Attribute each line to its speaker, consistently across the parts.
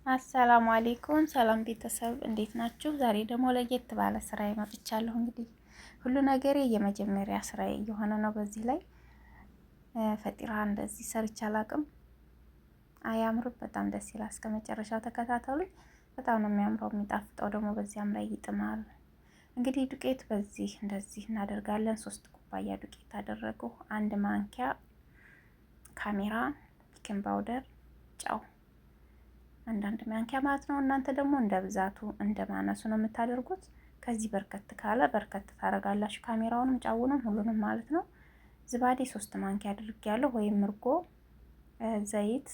Speaker 1: አሰላሙ አሌይኩም ሰላም ቤተሰብ እንዴት ናችሁ? ዛሬ ደግሞ ለየት ባለ ስራዬ መጥቻለሁ። እንግዲህ ሁሉ ነገሬ የመጀመሪያ ስራዬ እየሆነ ነው። በዚህ ላይ ፈጢራ እንደዚህ ሰርቼ አላቅም። አያምርም? በጣም ደስ ይላል። እስከ መጨረሻው ተከታተሉኝ። በጣም ነው የሚያምረው፣ የሚጣፍጠው ደግሞ በዚያም ላይ ይጥማል። እንግዲህ ዱቄት በዚህ እንደዚህ እናደርጋለን። 3 ኩባያ ዱቄት አደረገው። 1 ማንኪያ ካሜራ፣ ቤኪንግ ፓውደር፣ ጨው አንዳንድ ማንኪያ ማለት ነው። እናንተ ደግሞ እንደ ብዛቱ እንደ ማነሱ ነው የምታደርጉት። ከዚህ በርከት ካለ በርከት ታደርጋላችሁ። ካሜራውንም ጫውንም ሁሉንም ማለት ነው። ዝባዴ 3 ማንኪያ አድርጌያለሁ፣ ወይም እርጎ፣ ዘይት፣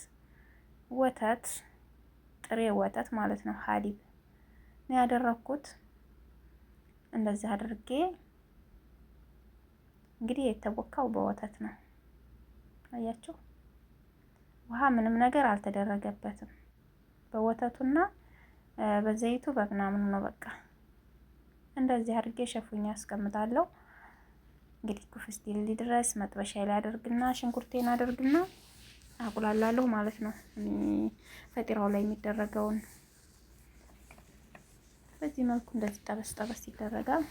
Speaker 1: ወተት፣ ጥሬ ወተት ማለት ነው፣ ሀሊብ ነው ያደረኩት። እንደዚህ አድርጌ እንግዲህ የተቦካው በወተት ነው። አያችሁ፣ ውሃ ምንም ነገር አልተደረገበትም። በወተቱና በዘይቱ በምናምኑ ነው። በቃ እንደዚህ አድርጌ ሸፉኛ አስቀምጣለሁ። እንግዲህ ኩፍ እስኪል ድረስ መጥበሻ ላይ አደርግና ሽንኩርቴን አደርግና አቁላላለሁ ማለት ነው። ፈጢራው ላይ የሚደረገውን በዚህ መልኩ እንደዚህ ጠበስ ጠበስ ይደረጋል።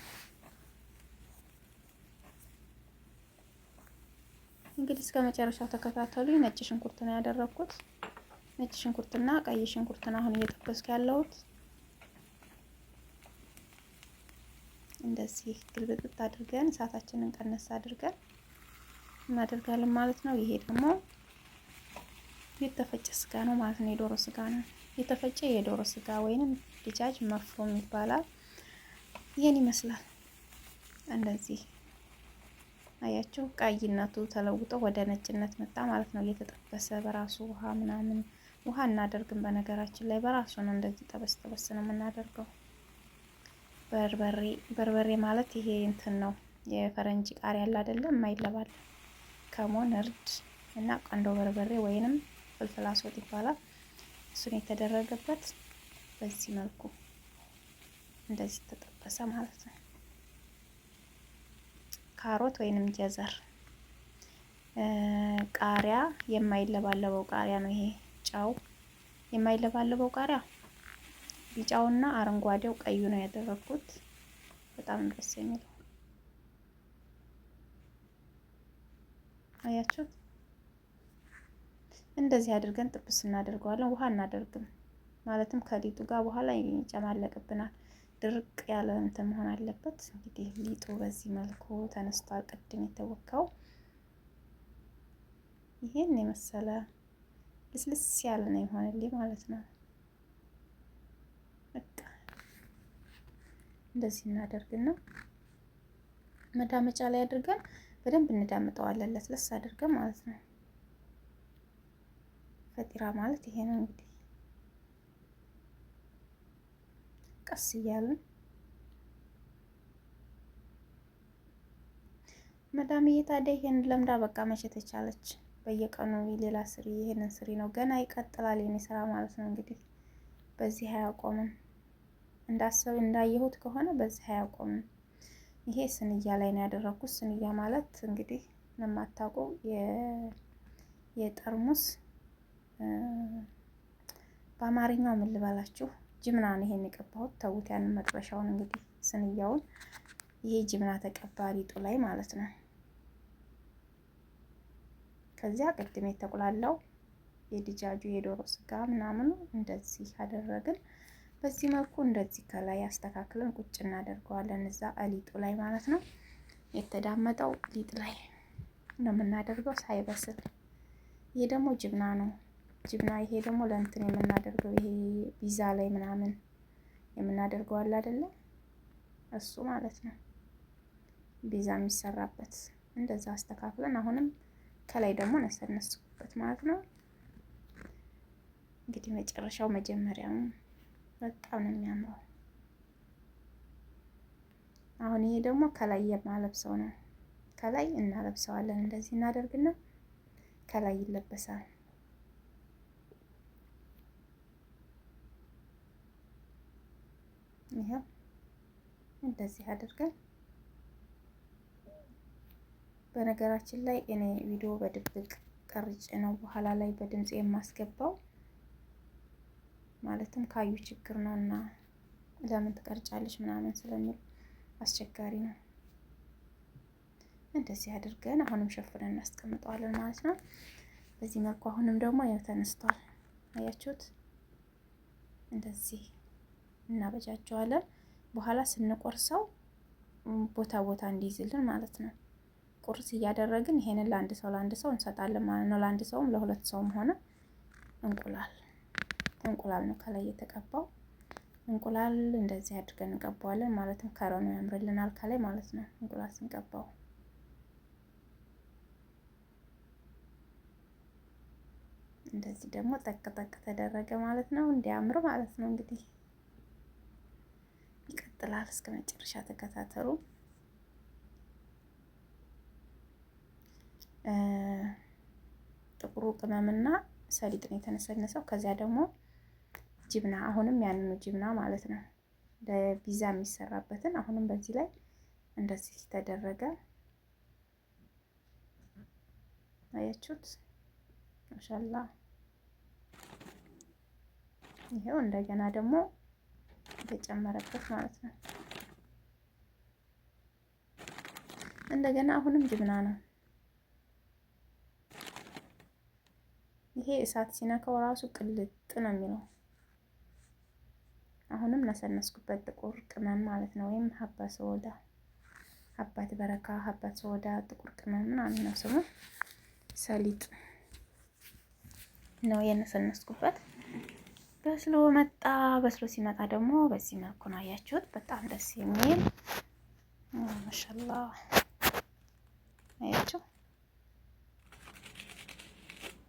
Speaker 1: እንግዲህ እስከ መጨረሻው ተከታተሉኝ። ነጭ ሽንኩርት ነው ያደረኩት። ነጭ ሽንኩርትና ቀይ ሽንኩርትን አሁን እየጠበስኩ ያለሁት። እንደዚህ ግልብጥ አድርገን እሳታችንን ቀነስ አድርገን እናደርጋለን ማለት ነው። ይሄ ደግሞ የተፈጨ ስጋ ነው ማለት ነው። የዶሮ ስጋ ነው። የተፈጨ የዶሮ ስጋ ወይንም ድጃጅ መፍሮም ይባላል። ይሄን ይመስላል። እንደዚህ አያችሁ፣ ቀይነቱ ተለውጦ ወደ ነጭነት መጣ ማለት ነው። እየተጠበሰ በራሱ ውሃ ምናምን ውሃ እናደርግም። በነገራችን ላይ በራሱ ነው እንደዚህ ጠበስ ጠበስ ነው የምናደርገው። በርበሬ ማለት ይሄ እንትን ነው፣ የፈረንጅ ቃሪያ ያለ አይደለም፣ የማይለባል ከሞን፣ እርድ እና ቆንዶ በርበሬ ወይንም ፍልፍል አስወጥ ይባላል። እሱን የተደረገበት በዚህ መልኩ እንደዚህ ተጠበሰ ማለት ነው። ካሮት ወይንም ጀዘር፣ ቃሪያ የማይለባለበው ቃሪያ ነው ይሄ። ጨው የማይለባለበው ቃሪያ ቢጫውና አረንጓዴው ቀዩ ነው ያደረኩት። በጣም ደስ የሚለው አያችሁት። እንደዚህ አድርገን ጥብስ እናደርገዋለን። ውሃ እናደርግም ማለትም ከሊጡ ጋር በኋላ ይጨማለቅብናል። ድርቅ ያለ እንትን መሆን አለበት። እንግዲህ ሊጡ በዚህ መልኩ ተነስቷል። ቅድም የተወካው ይሄን የመሰለ ልስልስ ያለ ነው የሆነልኝ ማለት ነው። በቃ እንደዚህ እናደርግና መዳመጫ ላይ አድርገን በደንብ እንዳምጠዋለን፣ ለስለስ አድርገን ማለት ነው። ፈጢራ ማለት ይሄ ነው እንግዲህ። ቀስ እያልን መዳምዬ ታዲያ ይሄን ለምዳ በቃ መቼ ተቻለች? በየቀኑ ሌላ ስሪ፣ ይሄንን ስሪ ነው ገና ይቀጥላል የኔ ስራ ማለት ነው። እንግዲህ በዚህ አያቆምም። እንዳየሁት ከሆነ በዚህ አያቆምም። ይሄ ስንያ ላይ ነው ያደረኩት። ስንያ ማለት እንግዲህ ለማታውቁ የጠርሙስ በአማርኛው ምን ልበላችሁ፣ ጅምና ነው ይሄን የቀባሁት። ተውት ያንን መጥበሻውን እንግዲህ ስንያውን። ይሄ ጅምና ተቀባ ሊጡ ላይ ማለት ነው። ከዚያ ቅድም የተቆላለው የድጃጁ የዶሮ ስጋ ምናምኑ እንደዚህ አደረግን። በዚህ መልኩ እንደዚህ ከላይ አስተካክለን ቁጭ እናደርገዋለን እዛ ሊጡ ላይ ማለት ነው። የተዳመጠው ሊጥ ላይ ነው የምናደርገው ሳይበስል። ይሄ ደግሞ ጅብና ነው። ጅብና ይሄ ደግሞ ለእንትን የምናደርገው ይሄ ፒዛ ላይ ምናምን የምናደርገው አለ አይደለ? እሱ ማለት ነው። ፒዛ የሚሰራበት እንደዛ አስተካክለን አሁንም ከላይ ደግሞ ነሰነስኩበት ማለት ነው። እንግዲህ መጨረሻው መጀመሪያው በጣም ነው የሚያምረው። አሁን ይሄ ደግሞ ከላይ የማለብሰው ነው። ከላይ እናለብሰዋለን። እንደዚህ እናደርግና ከላይ ይለበሳል። ይሄው እንደዚህ አድርገን በነገራችን ላይ እኔ ቪዲዮ በድብቅ ቀርጬ ነው በኋላ ላይ በድምጽ የማስገባው። ማለትም ካዩ ችግር ነው እና ለምን ትቀርጫለሽ ምናምን ስለሚል አስቸጋሪ ነው። እንደዚህ አድርገን አሁንም ሸፍነን እናስቀምጠዋለን ማለት ነው። በዚህ መልኩ አሁንም ደግሞ ያው ተነስቷል። አያችሁት? እንደዚህ እናበጃጀዋለን። በኋላ ስንቆርሰው ቦታ ቦታ እንዲይዝልን ማለት ነው። ቁርስ እያደረግን ይሄንን ለአንድ ሰው እንሰጣለን ማለት ነው። ለአንድ ሰውም ለሁለት ሰውም ሆነ እንቁላል ነው ከላይ የተቀባው። እንቁላል እንደዚህ አድርገን እንቀባዋለን ማለትም ከረኑ ያምርልናል ከላይ ማለት ነው። እንቁላል ስንቀባው እንደዚህ ደግሞ ጠቅ ተደረገ ማለት ነው፣ እንዲያምር ማለት ነው። እንግዲህ ይቀጥላል። እስከ መጨረሻ ተከታተሉ። ጥቁሩ ቅመምና ሰሊጥ ነው የተነሰነሰው። ከዚያ ደግሞ ጅብና፣ አሁንም ያንኑ ጅብና ማለት ነው ለፒዛ የሚሰራበትን አሁንም በዚህ ላይ እንደዚህ ተደረገ። አያችሁት? ማሻአላ። ይሄው እንደገና ደግሞ የተጨመረበት ማለት ነው። እንደገና አሁንም ጅብና ነው። ይሄ እሳት ሲነካው ራሱ ቅልጥ ነው የሚለው። አሁንም ነሰነስኩበት ጥቁር ቅመም ማለት ነው፣ ወይም ሀባ ሰወዳ፣ ሀባት በረካ፣ ሀባት ሰወዳ፣ ጥቁር ቅመም ምናምን ነው ስሙ። ሰሊጥ ነው የነሰነስኩበት። በስሎ መጣ። በስሎ ሲመጣ ደግሞ በዚህ መልኩ ነው። አያችሁት? በጣም ደስ የሚል ማሻአላ። አያችሁ?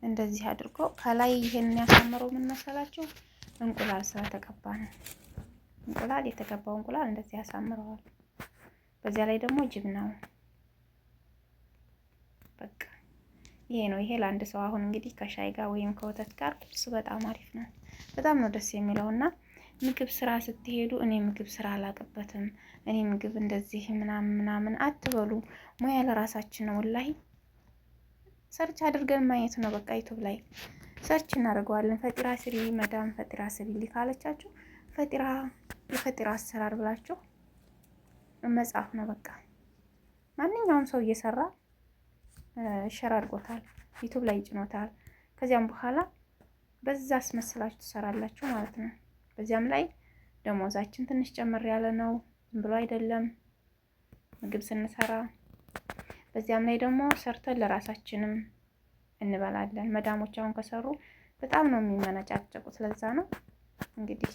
Speaker 1: እንደዚህ አድርጎ ከላይ ይሄንን ያሳመረው ምን መሰላችሁ? እንቁላል ስለተቀባ ነው። እንቁላል የተቀባው እንቁላል እንደዚህ ያሳምረዋል። በዚያ ላይ ደግሞ ጅብናው በቃ ይሄ ነው። ይሄ ለአንድ ሰው አሁን እንግዲህ ከሻይ ጋር ወይም ከወተት ጋር ቁርስ በጣም አሪፍ ነው። በጣም ነው ደስ የሚለውና ምግብ ስራ ስትሄዱ እኔ ምግብ ስራ አላቅበትም፣ እኔ ምግብ እንደዚህ ምናምን አትበሉ። ሙያ ለራሳችን ነው። ወላሂ ሰርች አድርገን ማየት ነው። በቃ ዩቲዩብ ላይ ሰርች እናደርገዋለን። ፈጢራ ስሪ መዳም ፈጢራ ስሪ ሊካለቻችሁ የፈጢራ አሰራር ብላችሁ መጻፍ ነው። በቃ ማንኛውም ሰው እየሰራ ሸር አድርጎታል፣ ዩቲዩብ ላይ ይጭኖታል። ከዚያም በኋላ በዛ አስመስላችሁ ትሰራላችሁ ማለት ነው። በዚያም ላይ ደሞዛችን ትንሽ ጨመር ያለ ነው፣ ዝም ብሎ አይደለም ምግብ ስንሰራ። በዚያም ላይ ደግሞ ሰርተን ለራሳችንም እንበላለን። መዳሞች አሁን ከሰሩ በጣም ነው የሚመነጫጨቁት። ለዛ ነው እንግዲህ